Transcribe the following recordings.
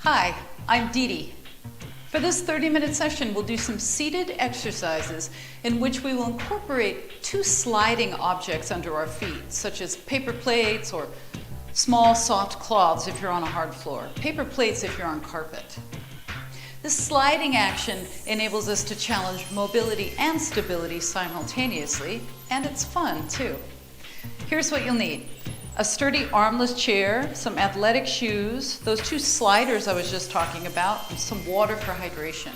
Hi, I'm DeDe. For this 30-minute session, we'll do some seated exercises in which we will incorporate two sliding objects under our feet, such as paper plates or small soft cloths if you're on a hard floor, paper plates if you're on carpet. This sliding action enables us to challenge mobility and stability simultaneously, and it's fun too. Here's what you'll need. A sturdy armless chair, some athletic shoes, those two sliders I was just talking about, and some water for hydration.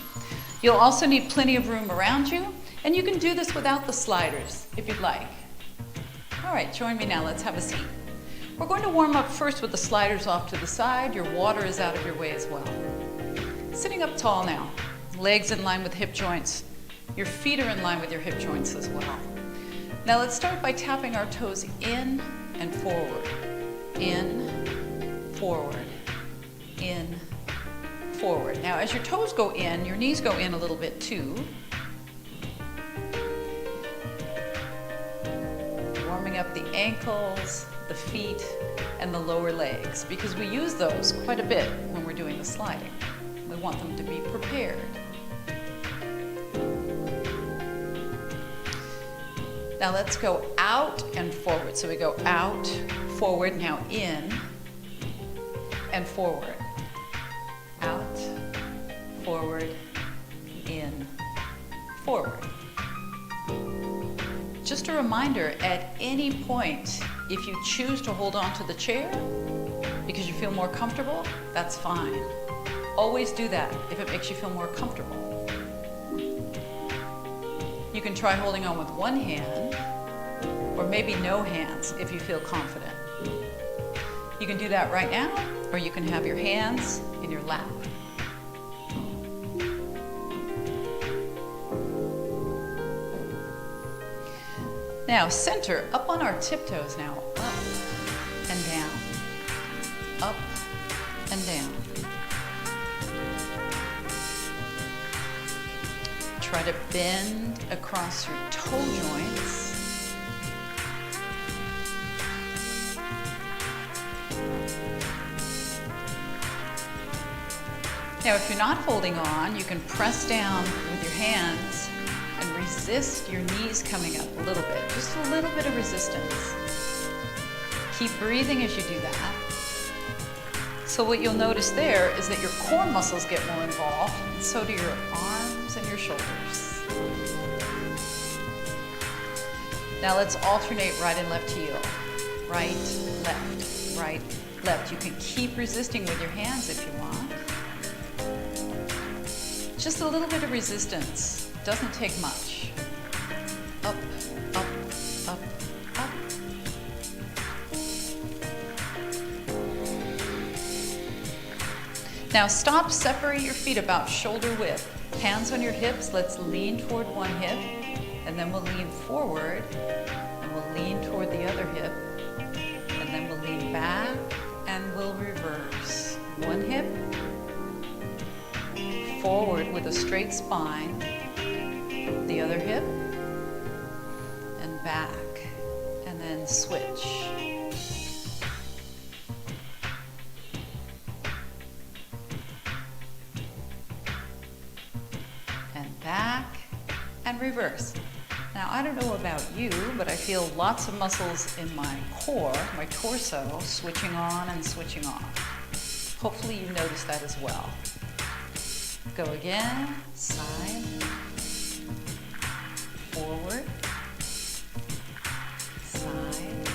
You'll also need plenty of room around you, and you can do this without the sliders if you'd like. All right, join me now, let's have a seat. We're going to warm up first with the sliders off to the side. Your water is out of your way as well. Sitting up tall now, legs in line with hip joints. Your feet are in line with your hip joints as well. Now let's start by tapping our toes in and forward, in, forward, in, forward. Now as your toes go in, your knees go in a little bit too. Warming up the ankles, the feet, and the lower legs, because we use those quite a bit when we're doing the sliding. We want them to be prepared. Now let's go out and forward. So we go out, forward, now in and forward. Out, forward, in, forward. Just a reminder, at any point, if you choose to hold on to the chair because you feel more comfortable, that's fine. Always do that if it makes you feel more comfortable. You can try holding on with one hand, or maybe no hands if you feel confident. You can do that right now, or you can have your hands in your lap. Now center, up on our tiptoes now, up and down, up and down. Try to bend across your toe joints. Now, if you're not holding on, you can press down with your hands and resist your knees coming up a little bit, just a little bit of resistance. Keep breathing as you do that. So what you'll notice there is that your core muscles get more involved, and so do your arms and your shoulders. Now let's alternate right and left heel. Right, left, right, left. You can keep resisting with your hands if you want. Just a little bit of resistance. Doesn't take much. Up, up, up, up. Now stop, separate your feet about shoulder width. Hands on your hips, let's lean toward one hip, and then we'll lean forward, and we'll lean toward the other hip, and then we'll lean back, and we'll reverse. One hip, forward with a straight spine, the other hip, and back, and then switch. Back and reverse. Now, I don't know about you, but I feel lots of muscles in my core, my torso, switching on and switching off. Hopefully you notice that as well. Go again, side, forward, side,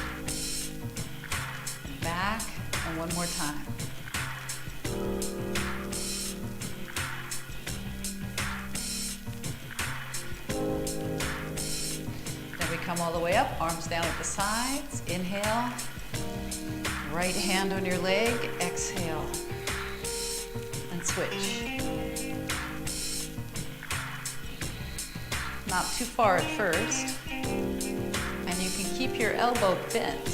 back, and one more time. Come all the way up, arms down at the sides. Inhale, right hand on your leg, exhale, and switch. Not too far at first, and you can keep your elbow bent.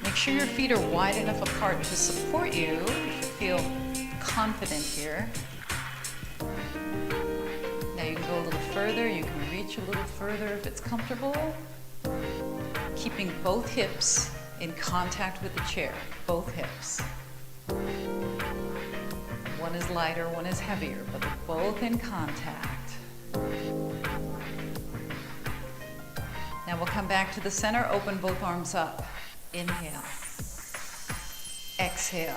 Make sure your feet are wide enough apart to support you. You should feel confident here. Now you can go a little further, you can reach a little further if it's comfortable. Keeping both hips in contact with the chair, both hips. One is lighter, one is heavier, but they're both in contact. Now we'll come back to the center, open both arms up. Inhale. Exhale.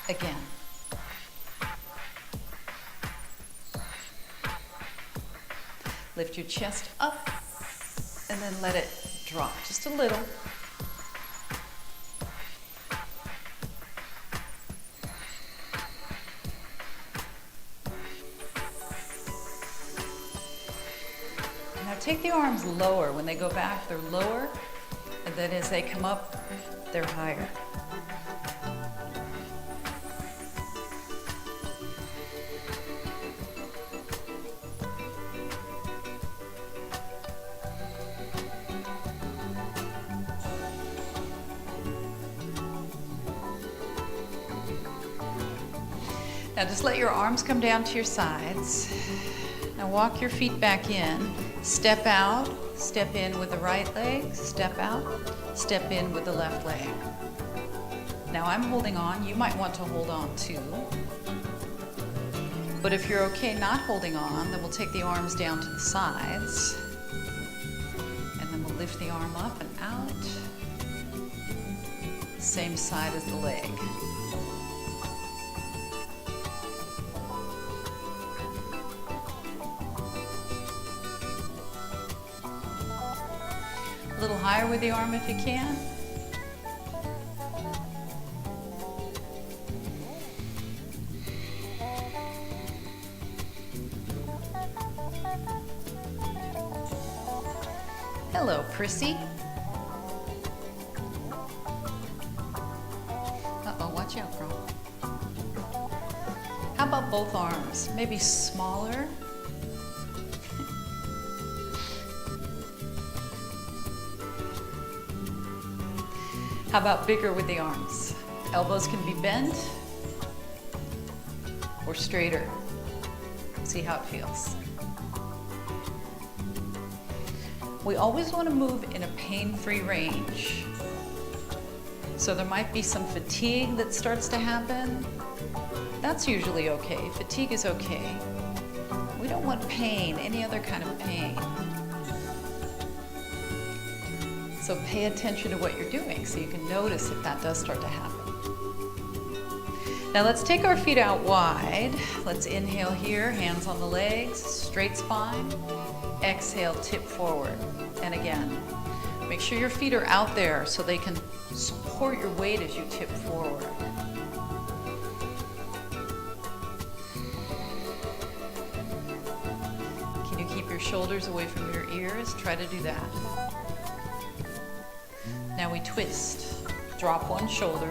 Again. Lift your chest up and then let it drop just a little. Now take the arms lower. When they go back, they're lower, and then as they come up, they're higher. Now just let your arms come down to your sides. Now walk your feet back in. Step out, step in with the right leg, step out, step in with the left leg. Now I'm holding on. You might want to hold on too. But if you're okay not holding on, then we'll take the arms down to the sides. And then we'll lift the arm up and out. Same side as the leg. A little higher with the arm if you can. Hello, Prissy. Uh-oh, watch out, girl. How about both arms? Maybe smaller. How about bigger with the arms? Elbows can be bent or straighter. See how it feels. We always want to move in a pain-free range. So there might be some fatigue that starts to happen. That's usually okay. Fatigue is okay. We don't want pain, any other kind of pain. So pay attention to what you're doing so you can notice if that does start to happen. Now let's take our feet out wide. Let's inhale here, hands on the legs, straight spine. Exhale, tip forward. And again, make sure your feet are out there so they can support your weight as you tip forward. Can you keep your shoulders away from your ears? Try to do that. Now we twist. Drop one shoulder.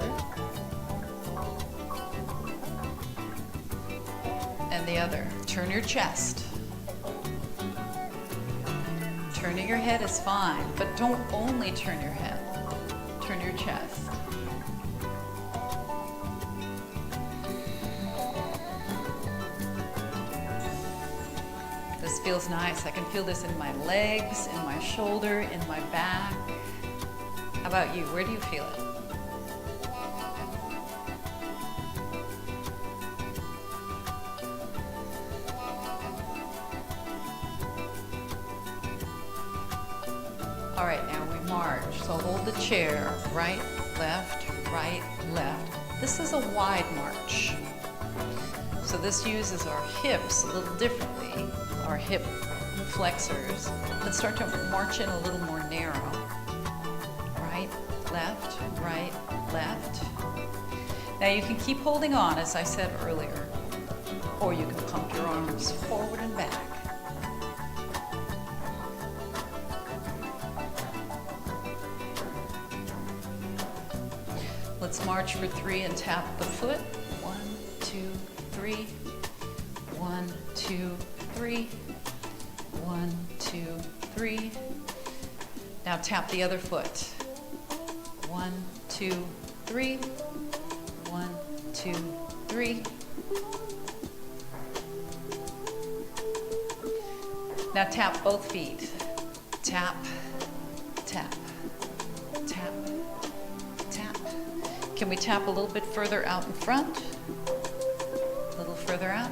And the other. Turn your chest. Turning your head is fine, but don't only turn your head. Turn your chest. This feels nice. I can feel this in my legs, in my shoulder, in my back. How about you? Where do you feel it? All right, now we march. So hold the chair, right, left, right, left. This is a wide march. So this uses our hips a little differently, our hip flexors. Let's start to march in a little more narrow. Right, left, right, left. Now you can keep holding on, as I said earlier, or you can pump your arms forward and back. Let's march for 3 and tap the foot. 1, 2, 3. 1, 2, 3. 1, 2, 3. Now tap the other foot. 1, 2, 3. 1, 2, 3. Now tap both feet. Tap, tap, tap, tap. Can we tap a little bit further out in front? further out.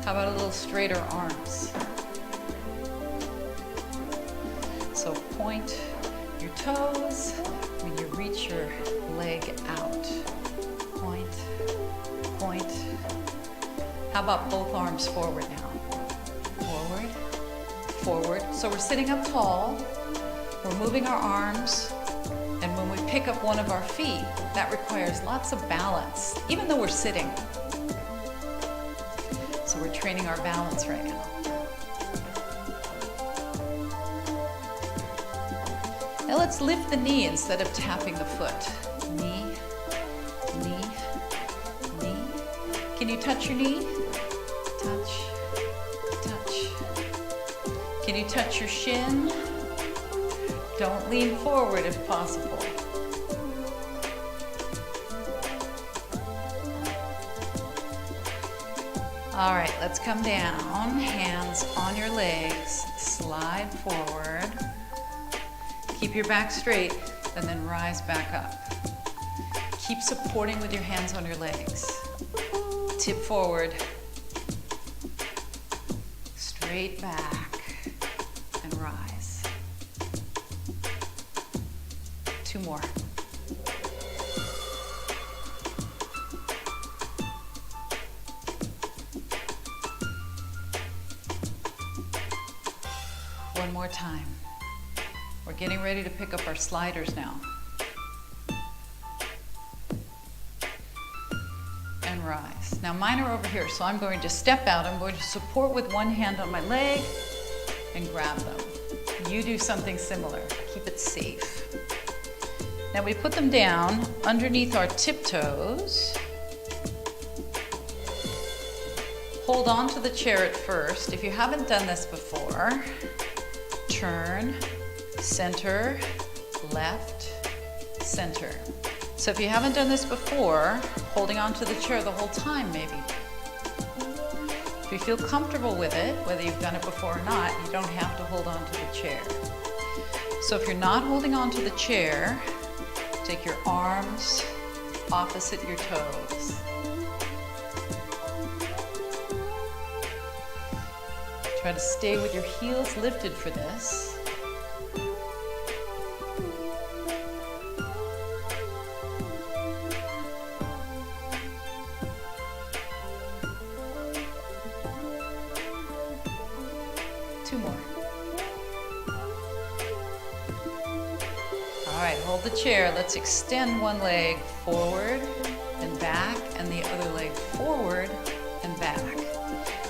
How about a little straighter arms? So point your toes when you reach your leg out. Point, point. How about both arms forward now? Forward, forward. So we're sitting up tall, we're moving our arms, and when we pick up one of our feet, that requires lots of balance, even though we're sitting. So we're training our balance right now. Now let's lift the knee instead of tapping the foot. Knee, knee, knee. Can you touch your knee? Touch, touch. Can you touch your shin? Don't lean forward if possible. All right, let's come down, hands on your legs, slide forward. Keep your back straight, and then rise back up. Keep supporting with your hands on your legs. Tip forward, straight back, and rise. 2 more. One more time. We're getting ready to pick up our sliders now. And rise. Now mine are over here, so I'm going to step out. I'm going to support with one hand on my leg and grab them. You do something similar. Keep it safe. Now we put them down underneath our tiptoes. Hold on to the chair at first. If you haven't done this before, turn, center, left, center. So if you haven't done this before, holding on to the chair the whole time maybe. If you feel comfortable with it, whether you've done it before or not, you don't have to hold on to the chair. So if you're not holding on to the chair, take your arms opposite your toes. Try to stay with your heels lifted for this. Two more. All right, hold the chair. Let's extend one leg forward and back, and the other leg forward and back.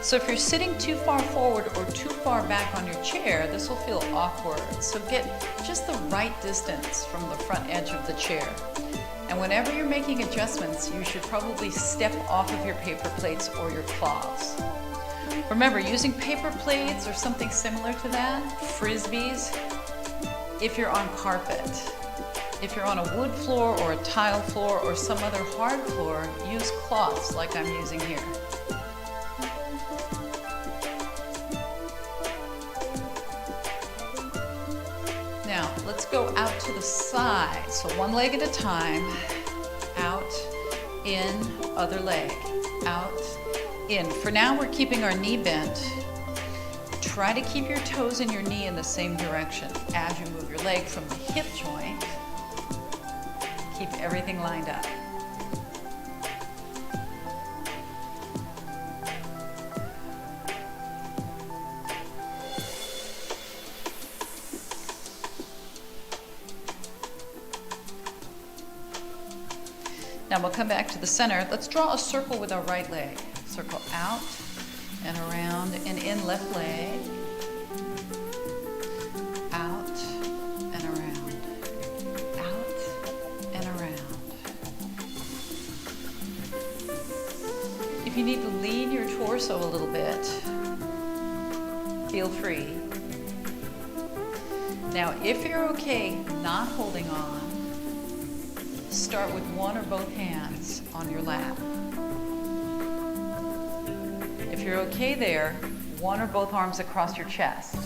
So if you're sitting too far forward or too far back on your chair, this will feel awkward. So get just the right distance from the front edge of the chair. And whenever you're making adjustments, you should probably step off of your paper plates or your cloths. Remember, using paper plates or something similar to that, frisbees, if you're on carpet. If you're on a wood floor or a tile floor or some other hard floor, use cloths like I'm using here. Now, let's go out to the side. So one leg at a time, out, in, other leg, out, in. For now, we're keeping our knee bent. Try to keep your toes and your knee in the same direction as you move your leg from the hip joint. Keep everything lined up. Now we'll come back to the center. Let's draw a circle with our right leg. Circle out and around and in left leg. Out and around. Out and around. If you need to lean your torso a little bit, feel free. Now, if you're okay not holding on, start with one or both hands on your lap. If you're okay there, one or both arms across your chest.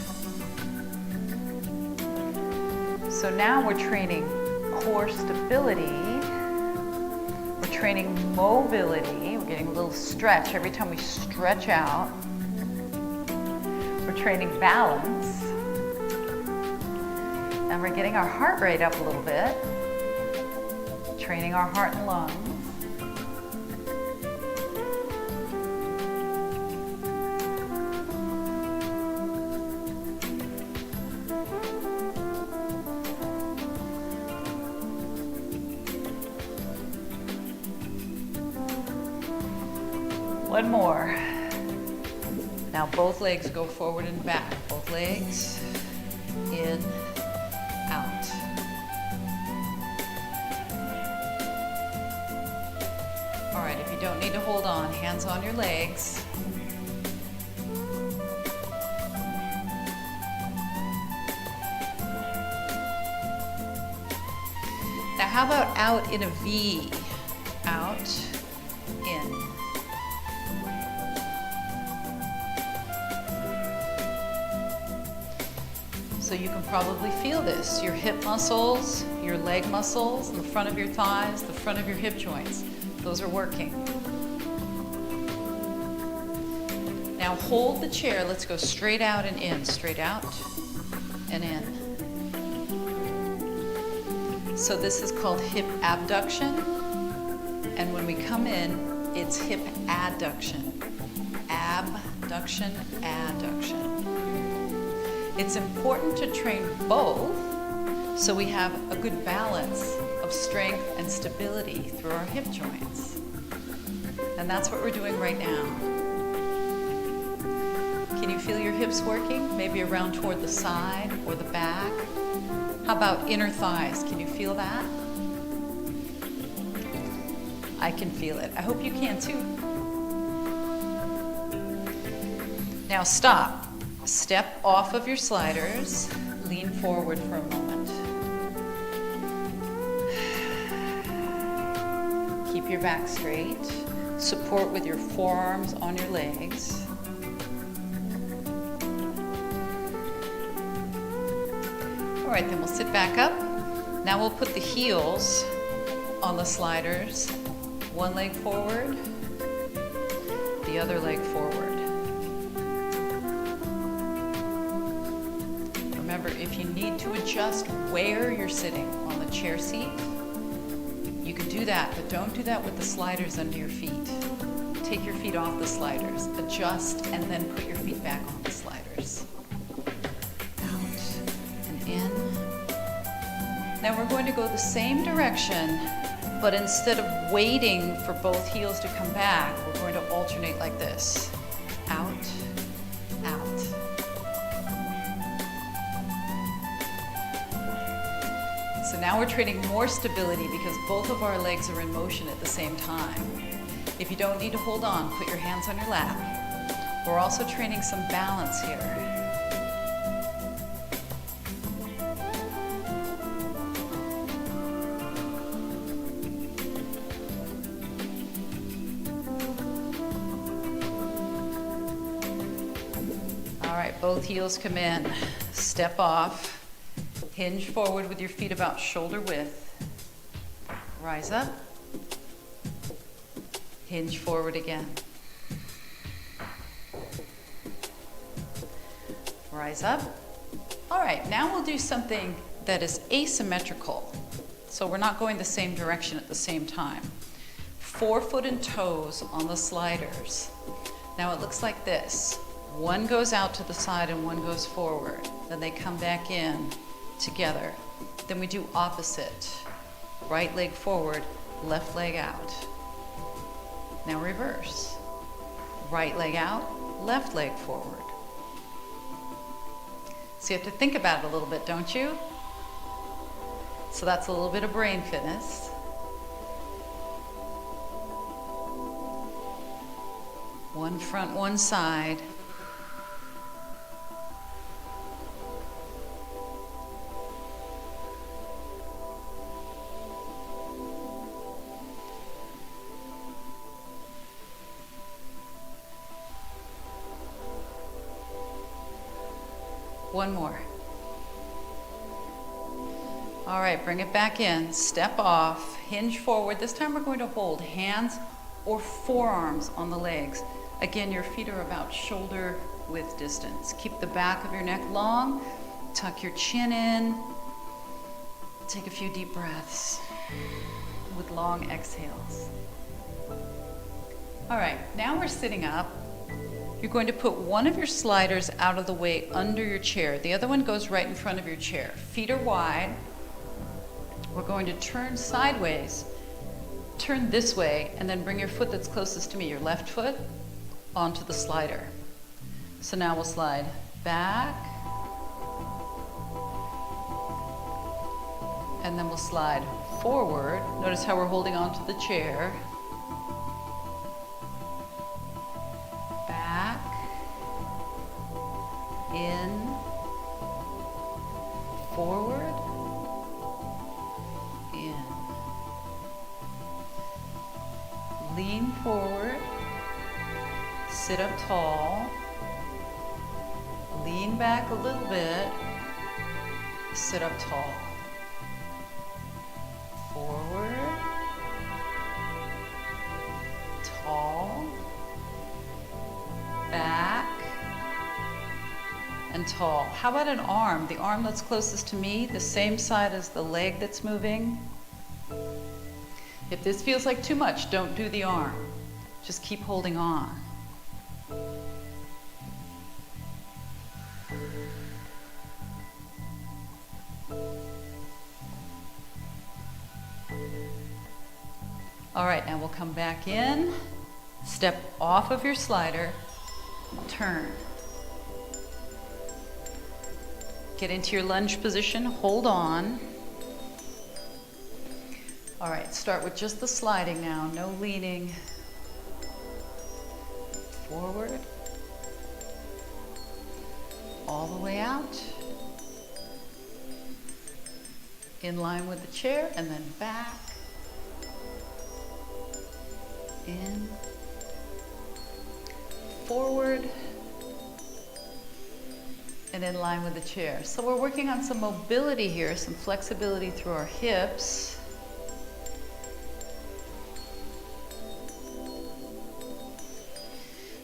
So now we're training core stability. We're training mobility. We're getting a little stretch every time we stretch out. We're training balance. And we're getting our heart rate up a little bit. Training our heart and lungs. One more. Now both legs go forward and back. Both legs in, out. All right, if you don't need to hold on, hands on your legs. Now how about out in a V? Out, in. So you can probably feel this. Your hip muscles, your leg muscles, the front of your thighs, the front of your hip joints. Those are working. Now hold the chair. Let's go straight out and in. Straight out and in. So this is called hip abduction. And when we come in, it's hip adduction. Abduction, adduction. It's important to train both so we have a good balance of strength and stability through our hip joints. And that's what we're doing right now. Can you feel your hips working? Maybe around toward the side or the back. How about inner thighs? Can you feel that? I can feel it. I hope you can too. Now stop. Step off of your sliders, lean forward for a moment. Keep your back straight. Support with your forearms on your legs. All right, then we'll sit back up. Now we'll put the heels on the sliders. One leg forward, the other leg forward. Remember, if you need to adjust where you're sitting on the chair seat, you can do that, but don't do that with the sliders under your feet. Take your feet off the sliders, adjust, and then put your feet back on the sliders. Out and in. Now we're going to go the same direction, but instead of waiting for both heels to come back, we're going to alternate like this. Out, out. So now we're training more stability because both of our legs are in motion at the same time. If you don't need to hold on, put your hands on your lap. We're also training some balance here. All right, both heels come in. Step off. Hinge forward with your feet about shoulder width. Rise up. Hinge forward again. Rise up. All right, now we'll do something that is asymmetrical. So we're not going the same direction at the same time. Forefoot and toes on the sliders. Now it looks like this. One goes out to the side and one goes forward. Then they come back in together. Then we do opposite. Right leg forward, left leg out. Now reverse. Right leg out, left leg forward. So you have to think about it a little bit, don't you? So that's a little bit of brain fitness. One front, one side. One more. All right, bring it back in, step off, hinge forward. This time we're going to hold hands or forearms on the legs. Again, your feet are about shoulder width distance. Keep the back of your neck long, tuck your chin in, take a few deep breaths with long exhales. All right, now we're sitting up. You're going to put one of your sliders out of the way under your chair. The other one goes right in front of your chair. Feet are wide. We're going to turn sideways, turn this way, and then bring your foot that's closest to me, your left foot, onto the slider. So now we'll slide back, and then we'll slide forward. Notice how we're holding onto the chair. Back, in, forward, in. Lean forward, sit up tall, lean back a little bit, sit up tall. Forward, tall, back, and tall. How about an arm? The arm that's closest to me, the same side as the leg that's moving. If this feels like too much, don't do the arm. Just keep holding on. All right, now we'll come back in, step off of your slider, turn. Get into your lunge position, hold on. All right, start with just the sliding now, no leaning. Forward, all the way out, in line with the chair, and then back, in, forward, and in line with the chair. So we're working on some mobility here, some flexibility through our hips.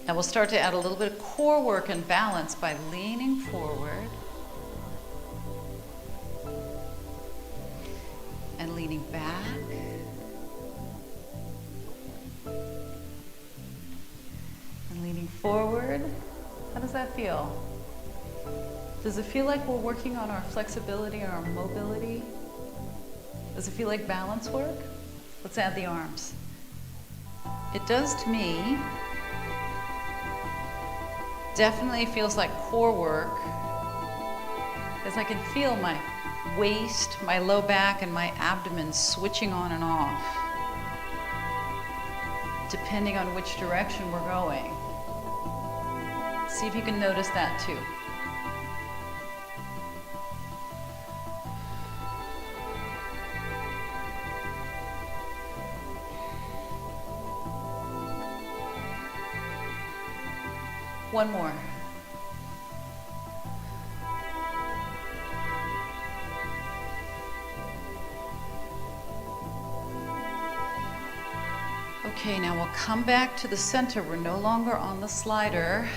Now we'll start to add a little bit of core work and balance by leaning forward and leaning back. And leaning forward. How does that feel? Does it feel like we're working on our flexibility or our mobility? Does it feel like balance work? Let's add the arms. It does to me. Definitely feels like core work, as I can feel my waist, my low back, and my abdomen switching on and off, depending on which direction we're going. See if you can notice that too. One more. Okay, now we'll come back to the center. We're no longer on the slider.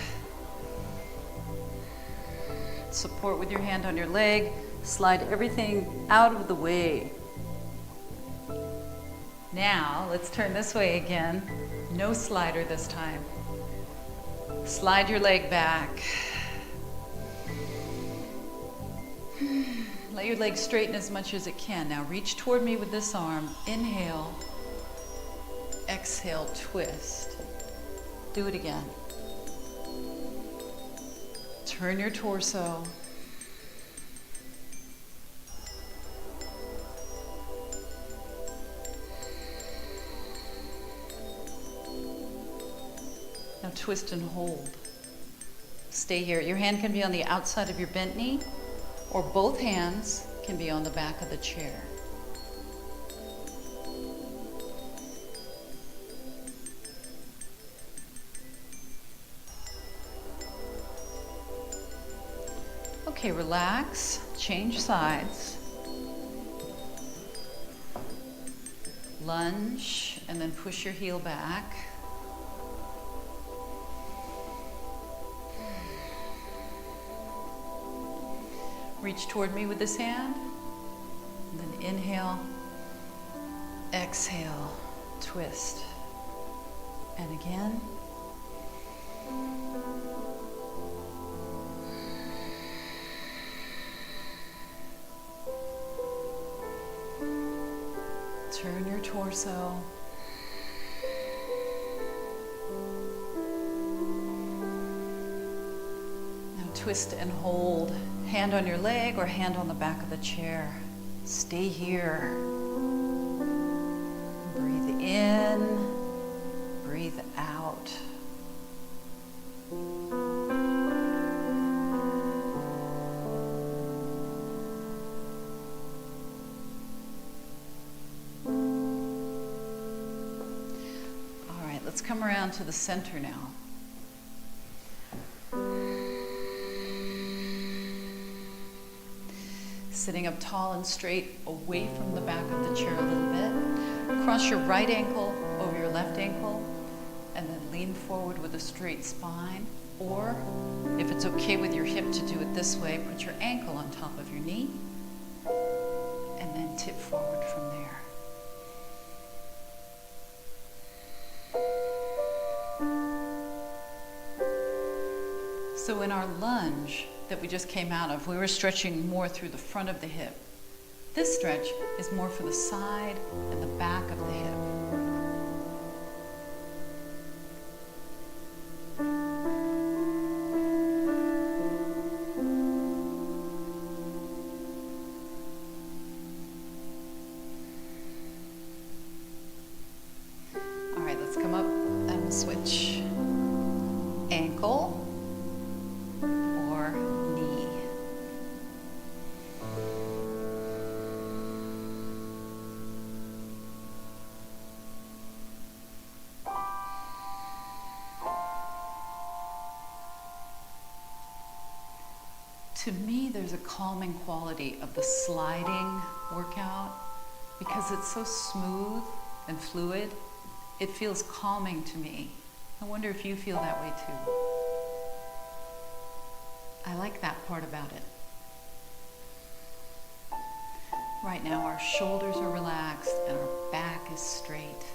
Support with your hand on your leg. Slide everything out of the way. Now, let's turn this way again. No slider this time. Slide your leg back. Let your leg straighten as much as it can. Now reach toward me with this arm. Inhale. Exhale, twist. Do it again. Turn your torso. Now twist and hold. Stay here. Your hand can be on the outside of your bent knee, or both hands can be on the back of the chair. Okay, relax, change sides. lunge and then push your heel back. Reach toward me with this hand, and then inhale, exhale, twist, and again. Turn your torso. Now twist and hold. Hand on your leg or hand on the back of the chair. Stay here. Breathe in, breathe out. All right, let's come around to the center now. Sitting up tall and straight, away from the back of the chair a little bit. Cross your right ankle over your left ankle, and then lean forward with a straight spine. Or, if it's okay with your hip to do it this way, put your ankle on top of your knee, and then tip forward from there. So in our lunge that we just came out of, we were stretching more through the front of the hip. This stretch is more for the side and the back of the hip. All right, let's come up and we'll switch. Ankle. To me, there's a calming quality of the sliding workout because it's so smooth and fluid. It feels calming to me. I wonder if you feel that way too. I like that part about it. Right now, our shoulders are relaxed and our back is straight.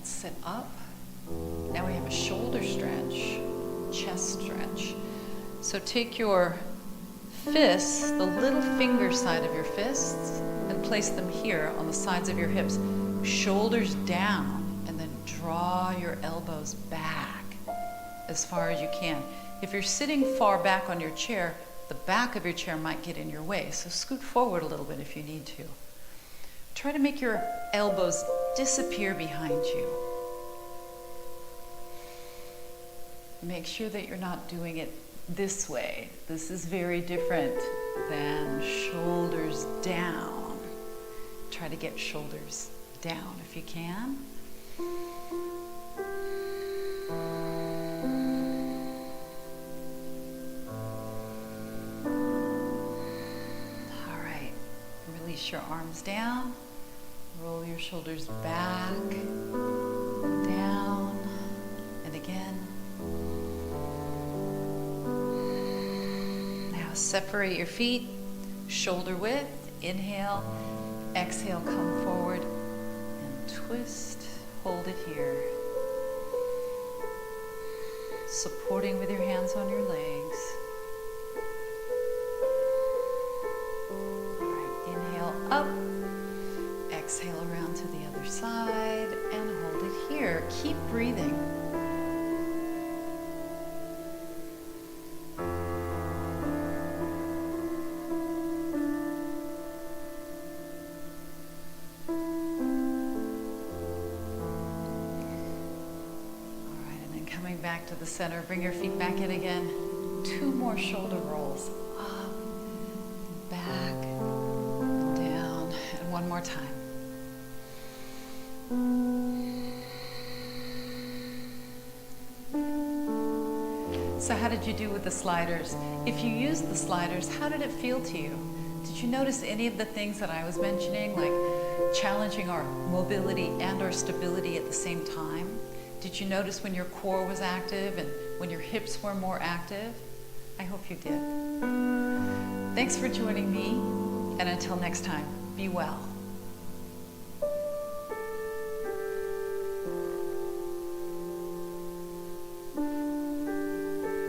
Sit up. Now we have a shoulder stretch, chest stretch. So take your fists, the little finger side of your fists, and place them here on the sides of your hips. Shoulders down, and then draw your elbows back as far as you can. If you're sitting far back on your chair, the back of your chair might get in your way, so scoot forward a little bit if you need to. Try to make your elbows disappear behind you. Make sure that you're not doing it this way. This is very different than shoulders down. Try to get shoulders down if you can. All right, release your arms down. Roll your shoulders back, down, and again. Now separate your feet, shoulder width. Inhale, exhale, come forward, and twist. Hold it here. Supporting with your hands on your legs. All right, inhale up. Exhale around to the other side and hold it here. Keep breathing. All right, and then coming back to the center, bring your feet back in again. 2 more shoulder rolls. Up, back, down, and one more time. So how did you do with the sliders? If you used the sliders, how did it feel to you? Did you notice any of the things that I was mentioning, like challenging our mobility and our stability at the same time? Did you notice when your core was active and when your hips were more active? I hope you did. Thanks for joining me, and until next time, be well.